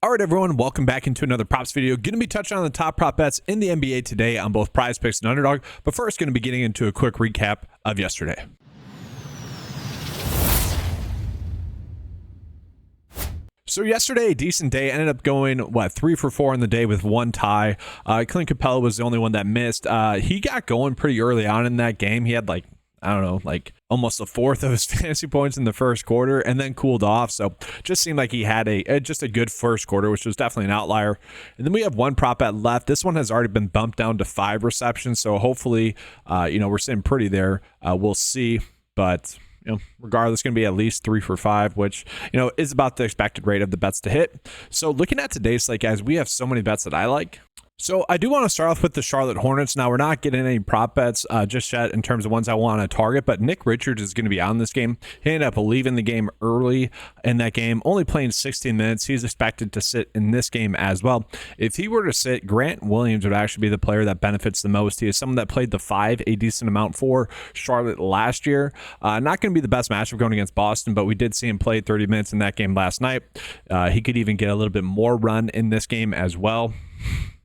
All right, everyone, welcome back into another props video. Going to be touching on the top prop bets in the NBA today on both PrizePicks and Underdog. But first, going to be getting into a quick recap of yesterday. So yesterday, a decent day. Ended up going, 3 for 4 in the day with one tie. Clint Capella was the only one that missed. He got going pretty early on in that game. He had almost a fourth of his fantasy points in the first quarter and then cooled off. So just seemed like he had just a good first quarter, which was definitely an outlier. And then we have one prop bet left. This one has already been bumped down to 5 receptions. So hopefully, we're sitting pretty there. We'll see. But regardless, going to be at least 3 for 5, which, is about the expected rate of the bets to hit. So looking at today's slate, guys, we have so many bets that I like. So I do want to start off with the Charlotte Hornets. Now, we're not getting any prop bets just yet in terms of ones I want to target, but Nick Richards is going to be out in this game. He ended up leaving the game early in that game, only playing 16 minutes. He's expected to sit in this game as well. If he were to sit, Grant Williams would actually be the player that benefits the most. He is someone that played the 5 a decent amount for Charlotte last year. Not going to be the best matchup going against Boston, but we did see him play 30 minutes in that game last night. He could even get a little bit more run in this game as well.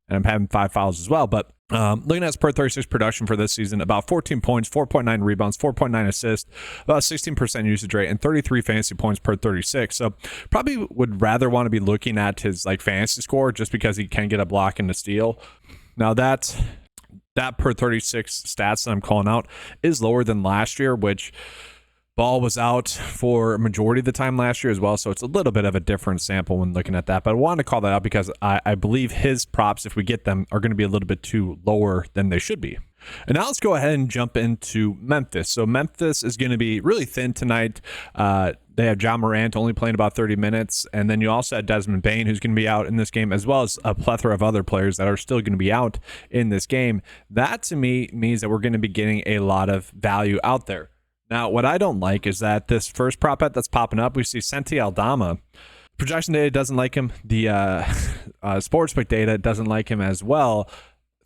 And I'm having 5 fouls as well. But looking at his per 36 production for this season, about 14 points, 4.9 rebounds, 4.9 assists, about 16% usage rate, and 33 fantasy points per 36. So probably would rather want to be looking at his fantasy score just because he can get a block and a steal. Now that per 36 stats that I'm calling out is lower than last year, which Ball was out for a majority of the time last year as well, so it's a little bit of a different sample when looking at that. But I wanted to call that out because I believe his props, if we get them, are going to be a little bit too lower than they should be. And now let's go ahead and jump into Memphis. So Memphis is going to be really thin tonight. They have John Morant only playing about 30 minutes. And then you also have Desmond Bane, who's going to be out in this game, as well as a plethora of other players that are still going to be out in this game. That, to me, means that we're going to be getting a lot of value out there. Now, what I don't like is that this first prop bet that's popping up, we see Santi Aldama. Projection data doesn't like him. The sportsbook data doesn't like him as well.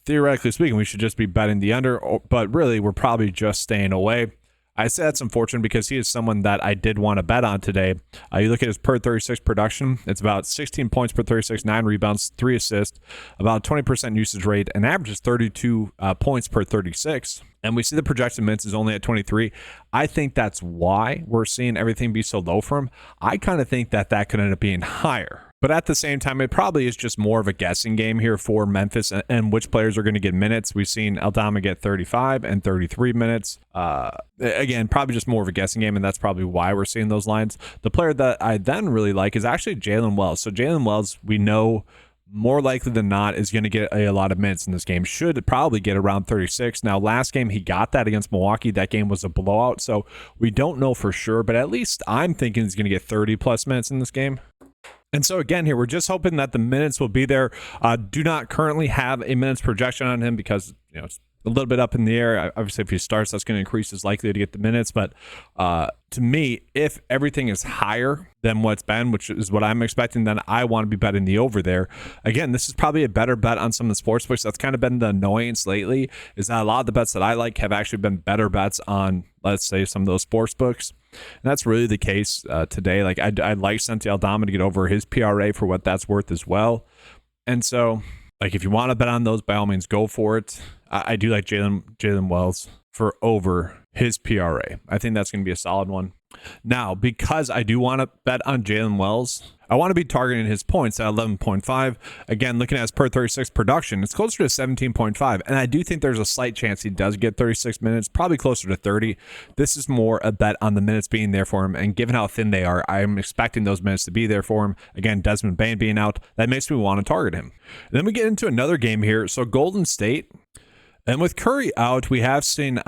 Theoretically speaking, we should just be betting the under, but really, we're probably just staying away. I say that's unfortunate because he is someone that I did want to bet on today. You look at his per 36 production, it's about 16 points per 36, 9 rebounds, 3 assists, about 20% usage rate, and averages 32 points per 36. And we see the projected minutes is only at 23. I think that's why we're seeing everything be so low for him. I kind of think that could end up being higher. But at the same time, it probably is just more of a guessing game here for Memphis and which players are going to get minutes. We've seen Aldama get 35 and 33 minutes. Again, probably just more of a guessing game, and that's probably why we're seeing those lines. The player that I then really like is actually Jalen Wells. So Jalen Wells, we know more likely than not is going to get a lot of minutes in this game. Should probably get around 36. Now, last game he got that against Milwaukee. That game was a blowout, so we don't know for sure, but at least I'm thinking he's going to get 30 plus minutes in this game. And so again, here, we're just hoping that the minutes will be there. Do not currently have a minutes projection on him because, it's a little bit up in the air. Obviously, if he starts, that's going to increase his likelihood to get the minutes. But to me, if everything is higher than what's been, which is what I'm expecting, then I want to be betting the over there. Again, this is probably a better bet on some of the sports books. That's kind of been the annoyance lately, is that a lot of the bets that I like have actually been better bets on, let's say, some of those sports books. And that's really the case today. I like Santi Aldama to get over his PRA for what that's worth as well. And so, if you want to bet on those, by all means, go for it. I do like Jalen Wells for over his PRA. I think that's going to be a solid one. Now, because I do want to bet on Jalen Wells, I want to be targeting his points at 11.5. Again, looking at his per 36 production, it's closer to 17.5. And I do think there's a slight chance he does get 36 minutes, probably closer to 30. This is more a bet on the minutes being there for him. And given how thin they are, I'm expecting those minutes to be there for him. Again, Desmond Bane being out, that makes me want to target him. And then we get into another game here. So Golden State. And with Curry out, we have seen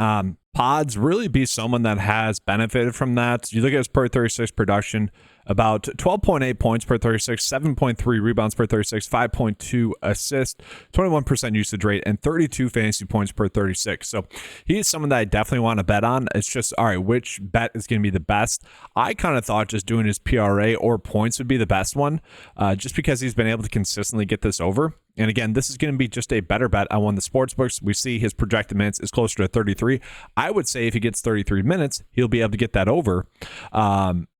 Pods really be someone that has benefited from that. You look at his per 36 production, about 12.8 points per 36, 7.3 rebounds per 36, 5.2 assists, 21% usage rate, and 32 fantasy points per 36. So he is someone that I definitely want to bet on. It's just, all right, which bet is going to be the best? I kind of thought just doing his PRA or points would be the best one, just because he's been able to consistently get this over. And again, this is going to be just a better bet on one of the sports books. We see his projected minutes is closer to 33. I would say if he gets 33 minutes, he'll be able to get that over.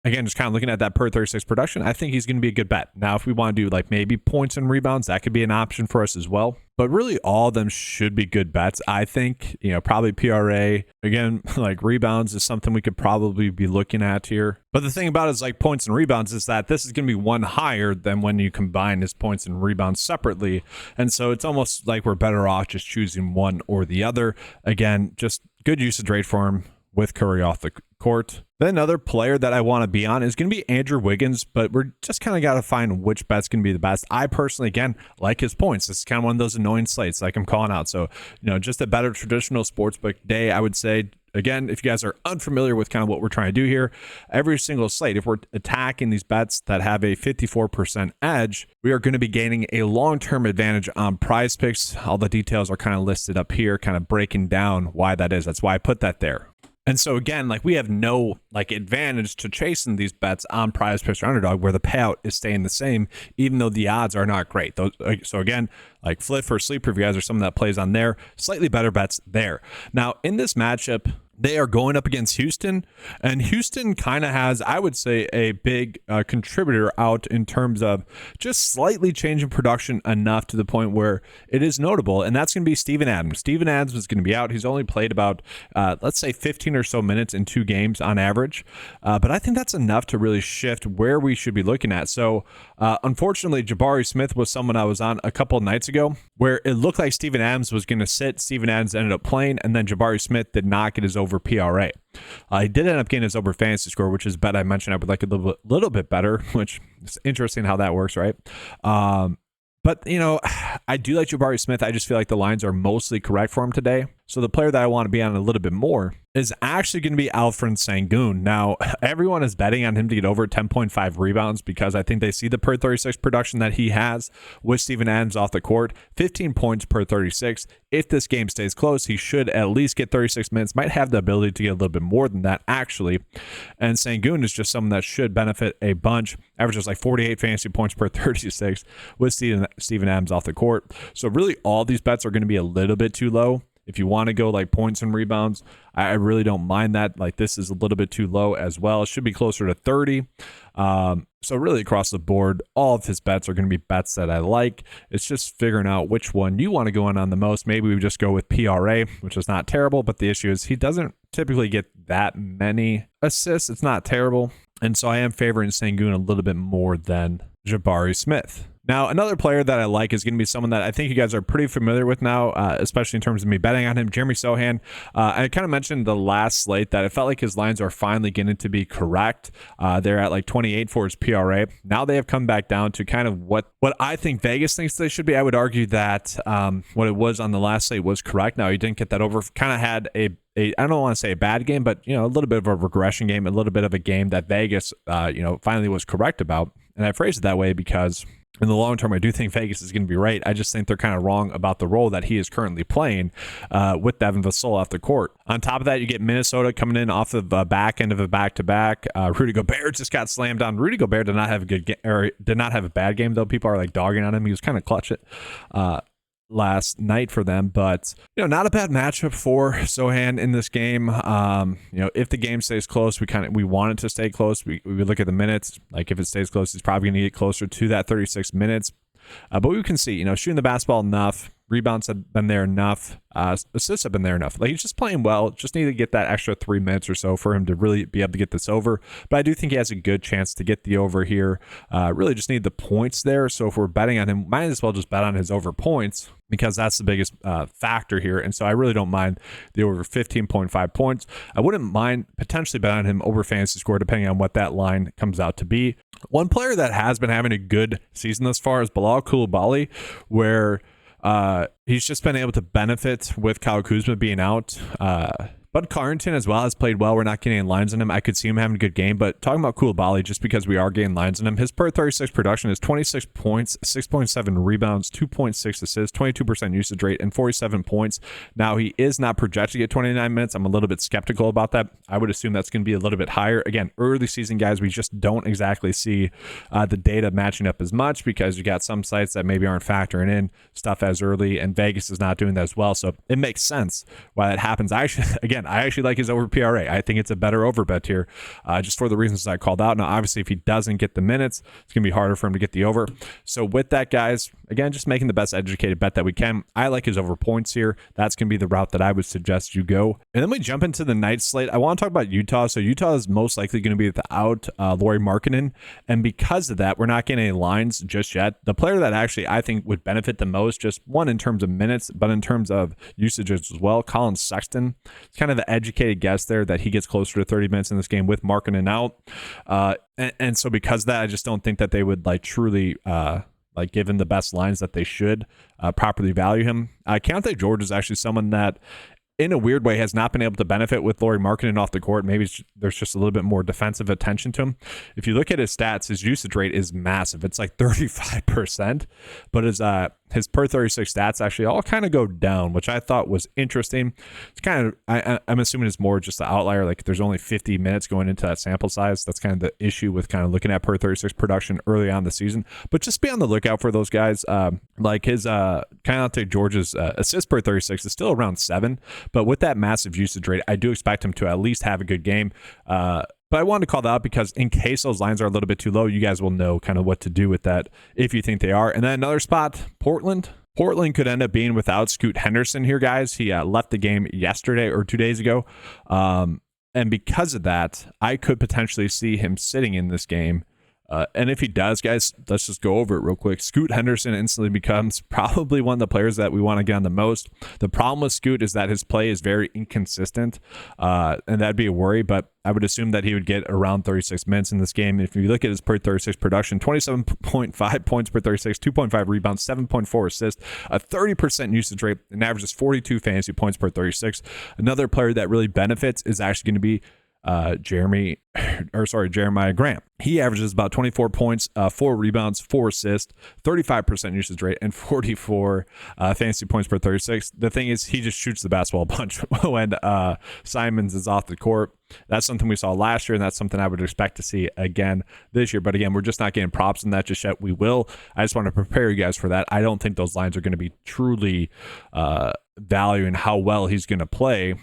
again, just kind of looking at that per 36 production, I think he's going to be a good bet. Now, if we want to do like maybe points and rebounds, that could be an option for us as well. But really, all of them should be good bets. I think, probably PRA. Again, like rebounds is something we could probably be looking at here. But the thing about it is like points and rebounds is that this is going to be one higher than when you combine his points and rebounds separately. And so it's almost like we're better off just choosing one or the other. Again, just good usage rate for him with Curry off the court. Then another player that I want to be on is going to be Andrew Wiggins, but we're just kind of got to find which bet's going to be the best. I personally, again, like his points. This is kind of one of those annoying slates like I'm calling out. So, just a better traditional sportsbook day, I would say. Again, if you guys are unfamiliar with kind of what we're trying to do here, every single slate, if we're attacking these bets that have a 54% edge, we are going to be gaining a long-term advantage on PrizePicks. All the details are kind of listed up here, kind of breaking down why that is. That's why I put that there. And so again, like we have no advantage to chasing these bets on PrizePicks or Underdog where the payout is staying the same, even though the odds are not great. So again, like Flip or Sleeper, if you guys are someone that plays on there, slightly better bets there. Now in this matchup, they are going up against Houston, and Houston kind of has, I would say, a big contributor out in terms of just slightly changing production enough to the point where it is notable, and that's going to be Steven Adams. Steven Adams is going to be out. He's only played about, let's say, 15 or so minutes in 2 games on average, but I think that's enough to really shift where we should be looking at. So, unfortunately, Jabari Smith was someone I was on a couple of nights ago where it looked like Steven Adams was going to sit. Steven Adams ended up playing, and then Jabari Smith did not get his over PRA. He did end up getting his over fantasy score, which is a bet I mentioned I would like a little bit better, which is interesting how that works, right? But, I do like Jabari Smith. I just feel like the lines are mostly correct for him today. So the player that I want to be on a little bit more is actually going to be Alfred Sengun. Now, everyone is betting on him to get over 10.5 rebounds because I think they see the per 36 production that he has with Steven Adams off the court. 15 points per 36. If this game stays close, he should at least get 36 minutes. Might have the ability to get a little bit more than that, actually. And Sengun is just someone that should benefit a bunch. Averages like 48 fantasy points per 36 with Steven Adams off the court. So really, all these bets are going to be a little bit too low. If you want to go like points and rebounds, I really don't mind that. Like this is a little bit too low as well. It should be closer to 30. So really across the board, all of his bets are going to be bets that I like. It's just figuring out which one you want to go on the most. Maybe we just go with PRA, which is not terrible. But the issue is he doesn't typically get that many assists. It's not terrible. And so I am favoring Sengun a little bit more than Jabari Smith. Now, another player that I like is going to be someone that I think you guys are pretty familiar with now, especially in terms of me betting on him, Jeremy Sohan. I kind of mentioned the last slate that it felt like his lines are finally getting to be correct. They're at like 28 for his PRA. Now they have come back down to kind of what I think Vegas thinks they should be. I would argue that what it was on the last slate was correct. Now, he didn't get that over. Kind of had I don't want to say a bad game, but a little bit of a regression game, a little bit of a game that Vegas, finally was correct about. And I phrase it that way because in the long term, I do think Vegas is going to be right. I just think they're kind of wrong about the role that he is currently playing with Devin Vassell off the court. On top of that, you get Minnesota coming in off of the back end of a back-to-back. Rudy Gobert just got slammed on. Rudy Gobert did not have a bad game, though. People are like dogging on him. He was kind of clutch it last night for them, but not a bad matchup for Sohan in this game. If the game stays close, we want it to stay close. We look at the minutes. Like if it stays close, he's probably going to get closer to that 36 minutes. But we can see, shooting the basketball enough, rebounds have been there enough, assists have been there enough. Like he's just playing well. Just need to get that extra 3 minutes or so for him to really be able to get this over. But I do think he has a good chance to get the over here. Really just need the points there. So if we're betting on him, might as well just bet on his over points because that's the biggest factor here. And so I really don't mind the over 15.5 points. I wouldn't mind potentially betting on him over fantasy score depending on what that line comes out to be. One player that has been having a good season thus far is Bilal Coulibaly, where he's just been able to benefit with Kyle Kuzma being out. Bud Carrington as well has played well. We're not getting any lines on him. I could see him having a good game, but talking about Coulibaly, just because we are getting lines on him, his per 36 production is 26 points, 6.7 rebounds, 2.6 assists, 22% usage rate, and 47 points. Now, he is not projected to get 29 minutes. I'm a little bit skeptical about that. I would assume that's going to be a little bit higher. Again, early season guys, we just don't exactly see the data matching up as much because you got some sites that maybe aren't factoring in stuff as early, and Vegas is not doing that as well. So it makes sense why that happens. I actually, again, again, I actually like his over PRA. I think it's a better over bet here, just for the reasons I called out. Now, obviously, if he doesn't get the minutes, it's going to be harder for him to get the over. So with that, guys, again, just making the best educated bet that we can. I like his over points here. That's going to be the route that I would suggest you go. And then we jump into the night slate. I want to talk about Utah. So Utah is most likely going to be without Lauri Markkanen. And because of that, we're not getting any lines just yet. The player that actually I think would benefit the most, just one in terms of minutes, but in terms of usage as well, Colin Sexton. It's kind of the educated guess there that he gets closer to 30 minutes in this game with Markkanen out. And so because of that, I just don't think that they would like truly give him the best lines that they should properly value him. Keontae George is actually someone that, in a weird way, has not been able to benefit with Lauri Markkanen off the court. Maybe there's just a little bit more defensive attention to him. If you look at his stats, his usage rate is massive. It's like 35%, but his per 36 stats actually all kind of go down, which I thought was interesting. It's kind of, I'm assuming it's more just the outlier. Like there's only 50 minutes going into that sample size. That's kind of the issue with kind of looking at per 36 production early on in the season. But just be on the lookout for those guys. Like his Keontae George's assist per 36 is still around 7. But with that massive usage rate, I do expect him to at least have a good game. But I wanted to call that out because in case those lines are a little bit too low, you guys will know kind of what to do with that if you think they are. And then another spot, Portland. Portland could end up being without Scoot Henderson here, guys. He left the game yesterday or 2 days ago. And because of that, I could potentially see him sitting in this game. And if he does, guys, let's just go over it real quick. Scoot Henderson instantly becomes probably one of the players that we want to get on the most. The problem with Scoot is that his play is very inconsistent, and that'd be a worry, but I would assume that he would get around 36 minutes in this game. If you look at his per 36 production, 27.5 points per 36, 2.5 rebounds, 7.4 assists, a 30% usage rate, and averages 42 fantasy points per 36. Another player that really benefits is actually going to be Jeremiah Grant. He averages about 24 points, 4 rebounds, 4 assists, 35% usage rate, and 44 fantasy points per 36. The thing is, he just shoots the basketball a bunch when Simons is off the court. That's something we saw last year, and that's something I would expect to see again this year. But again, we're just not getting props in that just yet. We will. I just want to prepare you guys for that. I don't think those lines are going to be truly valuing how well he's going to play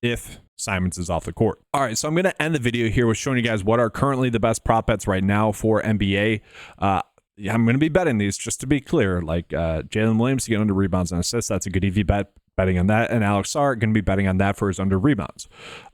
if Simons is off the court. All right, so I'm going to end the video here with showing you guys what are currently the best prop bets right now for NBA. I'm going to be betting these, just to be clear, like Jalen Williams to get under rebounds and assists. That's a good EV bet, betting on that. And Alex Sarr going to be betting on that for his under rebounds.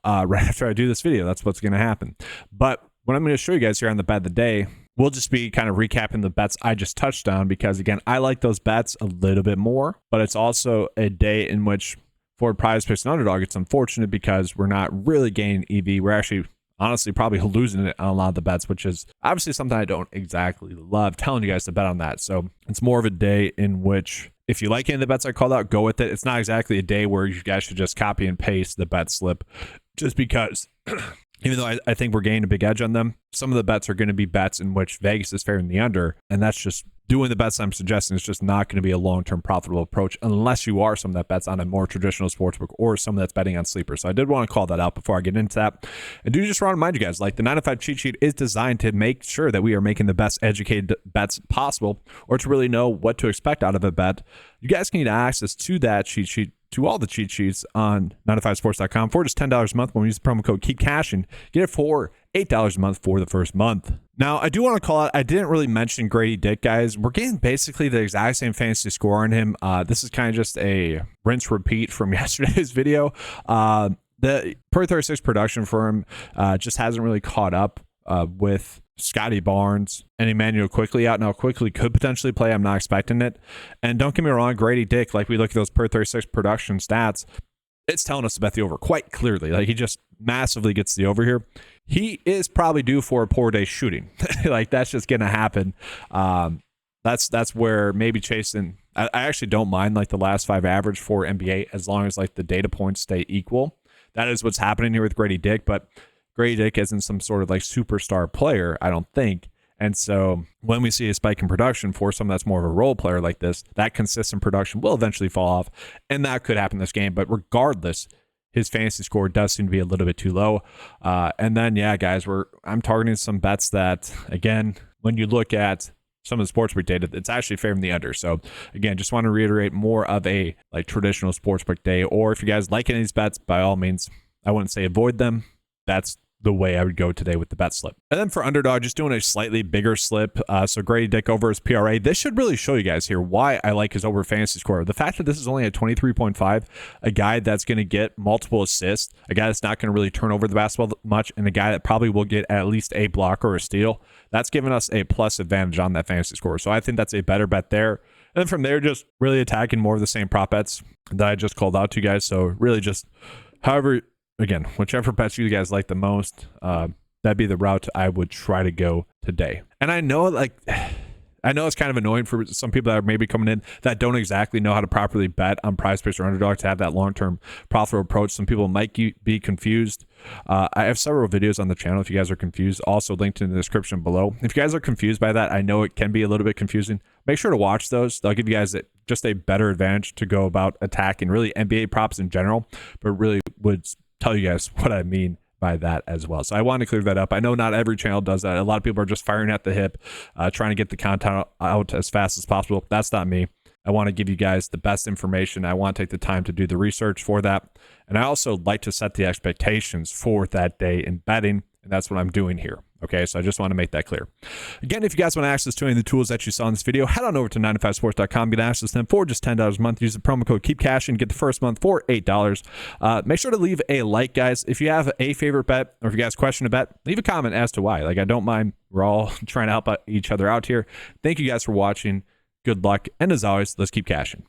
Right after I do this video, that's what's going to happen. But what I'm going to show you guys here on the bet of the day, we'll just be kind of recapping the bets I just touched on, because again, I like those bets a little bit more, but it's also a day in which for PrizePicks and Underdog, it's unfortunate because we're not really gaining EV. We're actually, honestly, probably losing it on a lot of the bets, which is obviously something I don't exactly love telling you guys to bet on that. So it's more of a day in which, if you like any of the bets I called out, go with it. It's not exactly a day where you guys should just copy and paste the bet slip, just because even though I think we're gaining a big edge on them, some of the bets are going to be bets in which Vegas is favoring the under, and that's just doing the bets I'm suggesting is just not going to be a long-term profitable approach unless you are someone that bets on a more traditional sportsbook or someone that's betting on sleepers. So I did want to call that out before I get into that. And do just want to remind you guys, like the 9-to-5 cheat sheet is designed to make sure that we are making the best educated bets possible, or to really know what to expect out of a bet. You guys can get access to that cheat sheet, to all the cheat sheets on 9to5sports.com for just $10 a month when we use the promo code KEEPCASHING. Get it for $8 a month for the first month. Now, I do want to call out, I didn't really mention Grady Dick, guys. We're getting basically the exact same fantasy score on him. This is kind of just a rinse repeat from yesterday's video. The per 36 production for him just hasn't really caught up with Scotty Barnes and Emmanuel Quickly out. Now, Quickly could potentially play. I'm not expecting it. And don't get me wrong, Grady Dick, like we look at those per 36 production stats, it's telling us to bet the over quite clearly. Like he just massively gets the over here. He is probably due for a poor day shooting. Like that's just going to happen. That's where maybe chasing. I actually don't mind like the last 5 average for NBA as long as like the data points stay equal. That is what's happening here with Grady Dick, but Grady Dick isn't some sort of like superstar player, I don't think. And so when we see a spike in production for someone that's more of a role player like this, that consistent production will eventually fall off, and that could happen this game. But regardless, his fantasy score does seem to be a little bit too low. And then, yeah, guys, I'm targeting some bets that, again, when you look at some of the sportsbook data, it's actually favoring the under. So again, just want to reiterate more of a like traditional sportsbook day. Or if you guys like any of these bets, by all means, I wouldn't say avoid them. That's the way I would go today with the bet slip. And then for underdog, just doing a slightly bigger slip. So Grady Dick over his PRA. This should really show you guys here why I like his over fantasy score. The fact that this is only at 23.5, a guy that's going to get multiple assists, a guy that's not going to really turn over the basketball much, and a guy that probably will get at least a block or a steal. That's giving us a plus advantage on that fantasy score. So I think that's a better bet there. And then from there, just really attacking more of the same prop bets that I just called out to you guys. So really just however, again, whichever bets you guys like the most, that'd be the route I would try to go today. And I know it's kind of annoying for some people that are maybe coming in that don't exactly know how to properly bet on PrizePicks or Underdog to have that long-term profitable approach. Some people might be confused. I have several videos on the channel if you guys are confused, also linked in the description below. If you guys are confused by that, I know it can be a little bit confusing. Make sure to watch those. They'll give you guys just a better advantage to go about attacking really NBA props in general, but really would tell you guys what I mean by that as well. So I want to clear that up. I know not every channel does that. A lot of people are just firing at the hip, trying to get the content out as fast as possible. That's not me. I want to give you guys the best information. I want to take the time to do the research for that. And I also like to set the expectations for that day in betting. And that's what I'm doing here. Okay, so I just want to make that clear. Again, if you guys want access to any of the tools that you saw in this video, head on over to 9to5sports.com. Get access to them for just $10 a month. Use the promo code KeepCashing. Get the first month for $8. Make sure to leave a like, guys. If you have a favorite bet or if you guys question a bet, leave a comment as to why. Like, I don't mind. We're all trying to help each other out here. Thank you guys for watching. Good luck. And as always, let's keep cashing.